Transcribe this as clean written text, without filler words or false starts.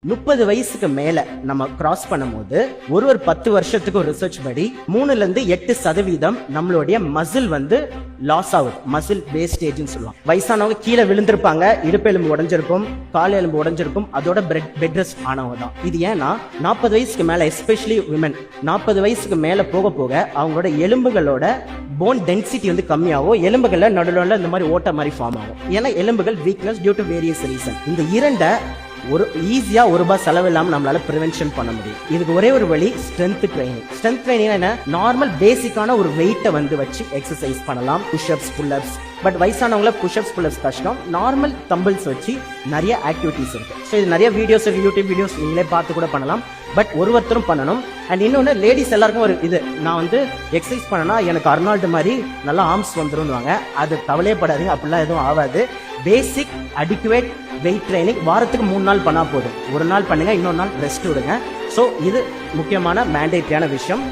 30 வயசுக்கு மேல நம்ம கிராஸ் பண்ணும்போது ஒரு 10 வருஷத்துக்கு ஒரு ரிசர்ச் படி 3-8% நம்மளுடைய மசில் லாஸ் ஆகுது. மசில் வேஸ்ட் ஏஜ்னு சொல்லுவாங்க. வயசானவங்க கீழே விழுந்திருப்பாங்க, இடுப்பு எலும்பு உடைஞ்சிருக்கும், கால் எலும்பு உடைஞ்சிருக்கும், அதோட பெட் ரெஸ்ட் ஆனவங்க தான். இது ஏன்னா 40 வயசுக்கு மேல, எஸ்பெஷலி விமன் 40 வயசுக்கு மேல போக போக அவங்களோட எலும்புகளோட போன் டென்சிட்டி கம்மியாகும். எலும்புகள்ல நடுவில் இந்த மாதிரி ஓட்ட மாதிரி ஃபார்ம் ஆகும். ஏன்னா எலும்புகள் weakness due to various reason. இந்த இரண்ட ஒரு ஈஸியா ₹1 செலவில்லாம நம்மளால ப்ரிவென்ஷன் பண்ண முடியும். இதுக்கு ஒரே ஒரு வழி ஸ்ட்ரென்த் ட்ரைனிங். ஸ்ட்ரென்த் ட்ரைனிங் என்ன? நார்மல் பேசிக்கான ஒரு வெயிட்டை வச்சு எக்ஸசைஸ் பண்ணலாம், புஷ்அப்ஸ், புல்அப்ஸ். பட் வயசானவங்கள புஷ்அப்ஸ், புல்அப்ஸ் கஷ்டம். நார்மல் தம்பிள்ஸ் வச்சு நிறைய ஆக்டிவிட்டிஸ் இருக்கு. ஸோ இது நிறைய வீடியோஸ், யூடியூப் வீடியோஸ் நீங்களே பார்த்து கூட பண்ணலாம். பட் ஒருத்தரும் பண்ணணும். அண்ட் இன்னொன்று, லேடிஸ் எல்லாருக்கும் ஒரு இது, நான் எக்ஸசைஸ் பண்ணனா எனக்கு அர்னால்டு மாதிரி நல்லா ஆர்ம்ஸ் வந்துருவாங்க. அது கவலையப்படாதீங்க, அப்படிலாம் எதுவும் ஆகாது. பேசிக் அடிக்குவேட் வெயிட் ட்ரைனிங் வாரத்துக்கு 3 நாள் பண்ணா போதும். ஒரு நாள் பண்ணுங்க, இன்னொரு நாள் ரெஸ்ட் விடுங்க. ஸோ இது முக்கியமான மேண்டேட்டரியான விஷயம்.